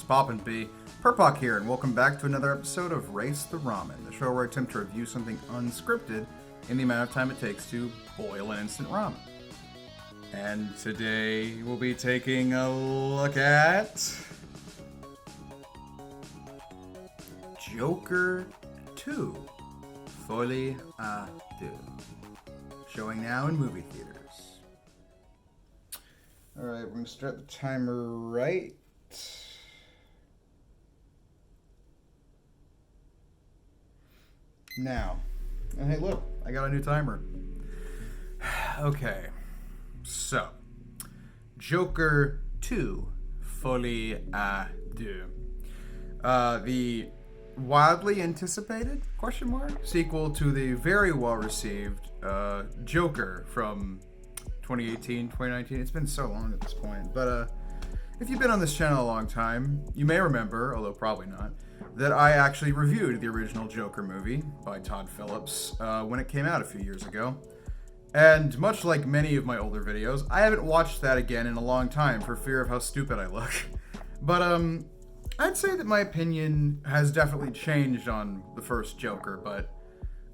Poppin' B. Perpock here, and welcome back to another episode of Race the Ramen, the show where I attempt to review something unscripted in the amount of time it takes to boil an instant ramen. And today we'll be taking a look at Joker 2, Folie, Deux, showing now in movie theaters. Alright, we're going to start the timer right now. And hey, look, I got a new timer. Okay, so Joker 2, Folie à Deux. The wildly anticipated, sequel to the very well-received Joker from 2018, 2019. It's been so long at this point. But if you've been on this channel a long time, you may remember, although probably not, that I actually reviewed the original Joker movie by Todd Phillips when it came out a few years ago. And much like many of my older videos, I haven't watched that again in a long time for fear of how stupid I look. But I'd say that my opinion has definitely changed on the first Joker, but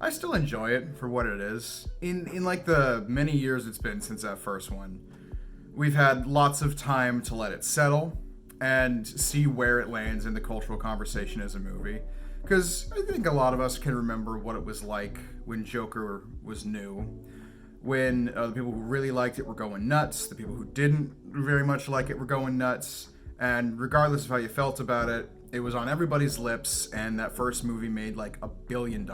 I still enjoy it for what it is. In like the many years it's been since that first one, we've had lots of time to let it settle and see where it lands in the cultural conversation as a movie. Because I think a lot of us can remember what it was like when Joker was new. When the people who really liked it were going nuts, the people who didn't very much like it were going nuts. And regardless of how you felt about it, it was on everybody's lips, and that first movie made like $1 billion.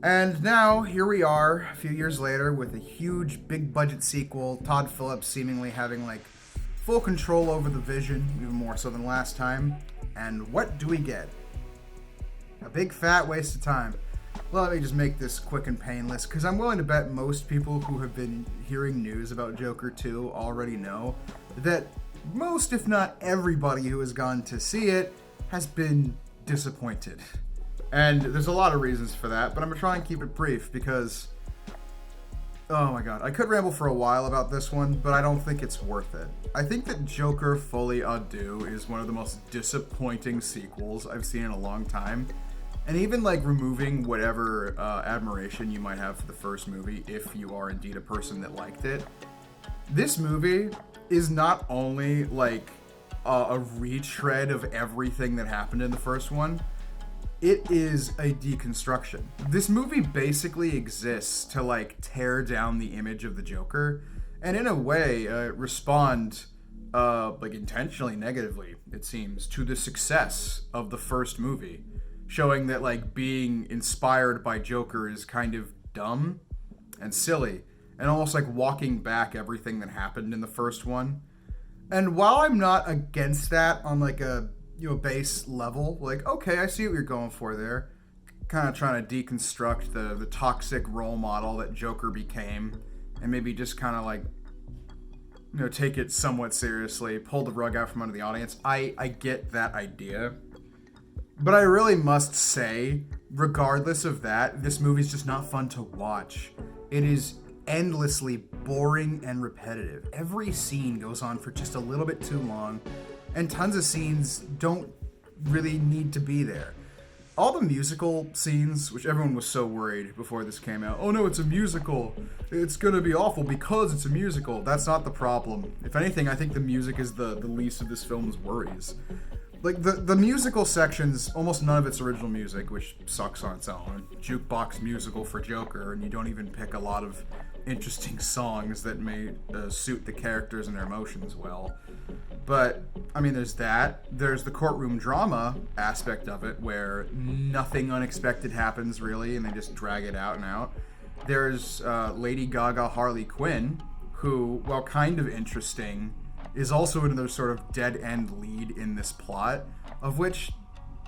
And now, here we are, a few years later, with a huge, big-budget sequel, Todd Phillips seemingly having like full control over the vision, even more so than last time. And what do we get? A big fat waste of time. Well, let me just make this quick and painless, because I'm willing to bet most people who have been hearing news about Joker 2 already know that most, if not everybody who has gone to see it, has been disappointed. And there's a lot of reasons for that, but I'm going to try and keep it brief because, oh my god, I could ramble for a while about this one, but I don't think it's worth it. I think that Joker Folie à Deux is one of the most disappointing sequels I've seen in a long time. And even like removing whatever admiration you might have for the first movie, if you are indeed a person that liked it, this movie is not only like a retread of everything that happened in the first one, it is a deconstruction. This movie basically exists to like tear down the image of the Joker, and in a way respond like intentionally negatively, it seems, to the success of the first movie, showing that like being inspired by Joker is kind of dumb and silly, and almost like walking back everything that happened in the first one. And while I'm not against that on like a base level, like, okay, I see what you're going for there, kind of trying to deconstruct the toxic role model that Joker became, and maybe just kind of like, take it somewhat seriously, pull the rug out from under the audience. I get that idea. But I really must say, regardless of that, this movie's just not fun to watch. It is endlessly boring and repetitive. Every scene goes on for just a little bit too long, and tons of scenes don't really need to be there. All the musical scenes, which everyone was so worried before this came out, oh no, it's a musical, it's gonna be awful because it's a musical. That's not the problem. If anything, I think the music is the least of this film's worries. Like, the musical sections, almost none of it's original music, which sucks on its own. Jukebox musical for Joker, and you don't even pick a lot of interesting songs that may suit the characters and their emotions well. But, I mean, there's that. There's the courtroom drama aspect of it, where nothing unexpected happens, really, and they just drag it out and out. There's Lady Gaga Harley Quinn, who, while kind of interesting, is also another sort of dead-end lead in this plot, of which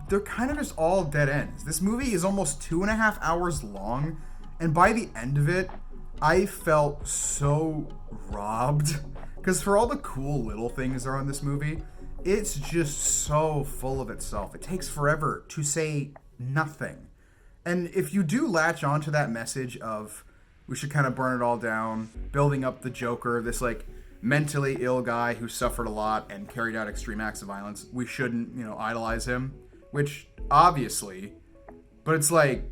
they're kind of just all dead ends. This movie is almost 2.5 hours long, and by the end of it, I felt so robbed. Because for all the cool little things that are in this movie, it's just so full of itself. It takes forever to say nothing. And if you do latch onto that message of we should kind of burn it all down, building up the Joker, this like mentally ill guy who suffered a lot and carried out extreme acts of violence. We shouldn't, idolize him, which obviously, but it's like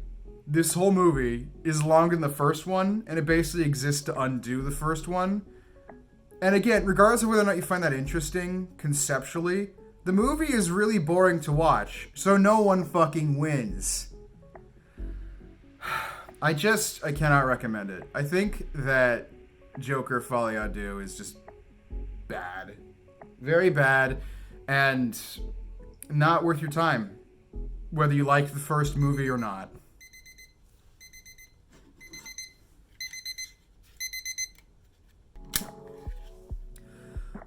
this whole movie is longer than the first one, and it basically exists to undo the first one. And again, regardless of whether or not you find that interesting conceptually, the movie is really boring to watch, so no one fucking wins. I cannot recommend it. I think that Joker Folie à Deux is just bad. Very bad, and not worth your time, whether you liked the first movie or not.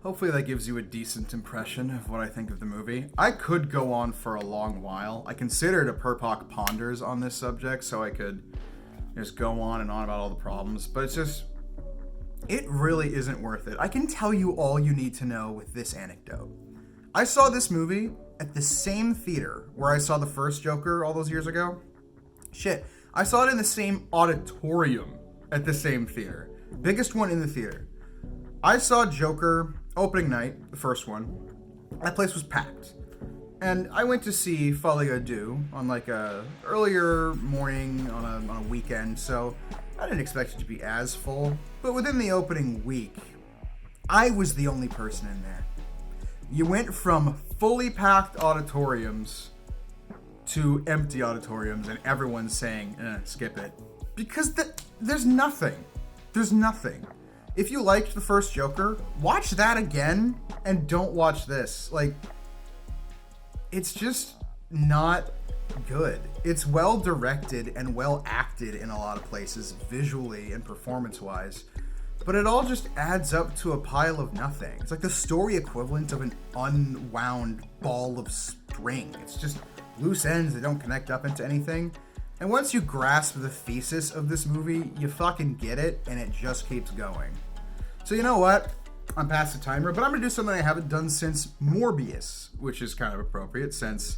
Hopefully that gives you a decent impression of what I think of the movie. I could go on for a long while. I considered a Perpoc Ponders on this subject, so I could just go on and on about all the problems, but it really isn't worth it. I can tell you all you need to know with this anecdote. I saw this movie at the same theater where I saw the first Joker all those years ago. Shit, I saw it in the same auditorium at the same theater. Biggest one in the theater. I saw Joker opening night, the first one. That place was packed. And I went to see Folie à Deux on like a earlier morning on a weekend, so I didn't expect it to be as full. But within the opening week, I was the only person in there. You went from fully packed auditoriums to empty auditoriums, and everyone's saying, skip it. Because there's nothing. There's nothing. If you liked the first Joker, watch that again and don't watch this. Like, it's just not good. It's well directed and well acted in a lot of places, visually and performance-wise, but it all just adds up to a pile of nothing. It's like the story equivalent of an unwound ball of string. It's just loose ends that don't connect up into anything. And once you grasp the thesis of this movie, you fucking get it, and it just keeps going. So you know what? I'm past the timer, but I'm going to do something I haven't done since Morbius, which is kind of appropriate since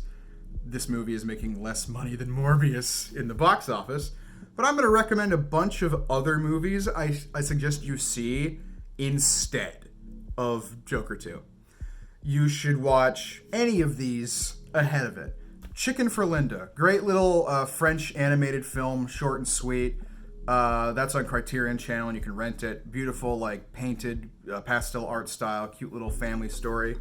this movie is making less money than Morbius in the box office. But I'm going to recommend a bunch of other movies I suggest you see instead of Joker 2. You should watch any of these ahead of it. Chicken for Linda. Great little French animated film, short and sweet. That's on Criterion Channel, and you can rent it. Beautiful, like, painted, pastel art style, cute little family story.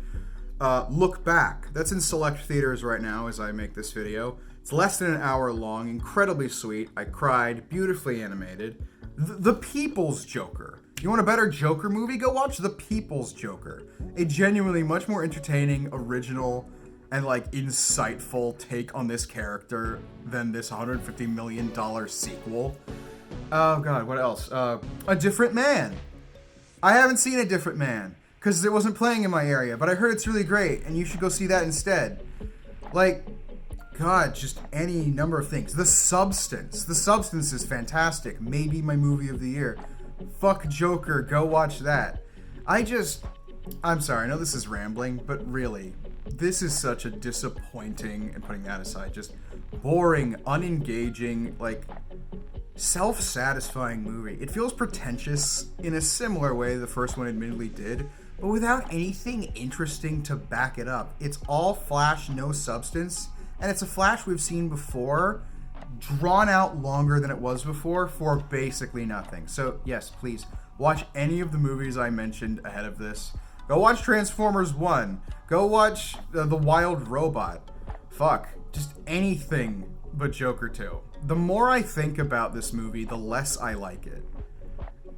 Look Back. That's in select theaters right now as I make this video. It's less than an hour long, incredibly sweet. I cried, beautifully animated. The People's Joker. You want a better Joker movie? Go watch The People's Joker. A genuinely much more entertaining, original, and like insightful take on this character than this $150 million sequel. Oh god, what else? A Different Man. I haven't seen A Different Man because it wasn't playing in my area, but I heard it's really great, and you should go see that instead. Like, god, just any number of things. The Substance. The Substance is fantastic. Maybe my movie of the year. Fuck Joker. Go watch that. I'm sorry, I know this is rambling, but really, this is such a disappointing, and putting that aside, just boring, unengaging, like, self-satisfying movie. It feels pretentious in a similar way the first one admittedly did, but without anything interesting to back it up. It's all flash, no substance, and it's a Flash we've seen before, drawn out longer than it was before for basically nothing. So yes, please, watch any of the movies I mentioned ahead of this. Go watch Transformers 1. Go watch The Wild Robot. Fuck, just anything but Joker 2. The more I think about this movie, the less I like it.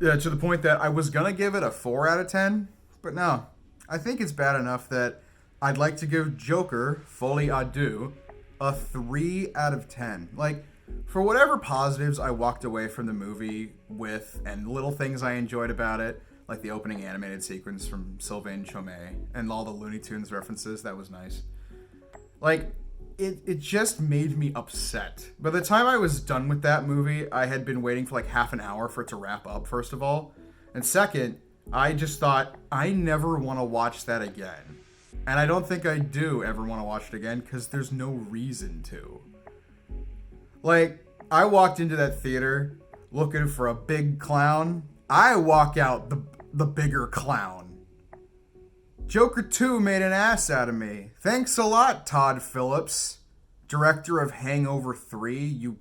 Yeah, to the point that I was gonna give it a 4 out of 10, but no. I think it's bad enough that I'd like to give Joker, Folie à Deux, a 3 out of 10. Like, for whatever positives I walked away from the movie with, and little things I enjoyed about it, like the opening animated sequence from Sylvain Chomet, and all the Looney Tunes references, that was nice. Like, it just made me upset. By the time I was done with that movie, I had been waiting for like half an hour for it to wrap up, first of all. And second, I just thought, I never want to watch that again. And I don't think I do ever want to watch it again, because there's no reason to. Like, I walked into that theater looking for a big clown. I walk out the bigger clown. Joker 2 made an ass out of me. Thanks a lot, Todd Phillips, director of Hangover 3, you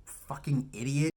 fucking idiot.